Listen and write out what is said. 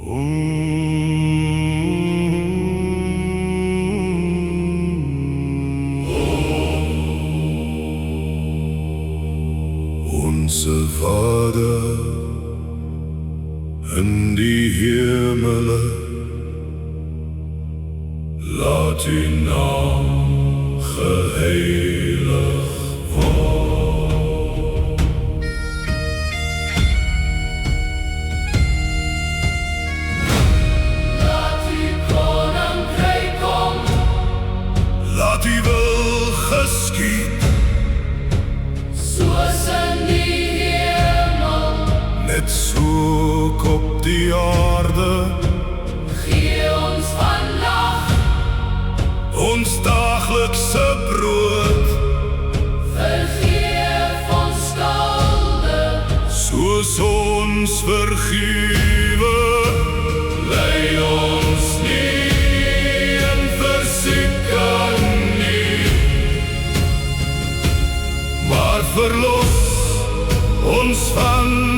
Onze Vader in die hemelen, laat uw naam geheiligd worden. Laat uw koninkrijk komen. Laat uw wil geschieden, Soos in die hemel, net so ook op die aarde. gee ons vandag Ons daaglikse brood, vergeef ons skulde, soos ons vergewe. Lei ons nie in versoeking nie, maar verlos ons van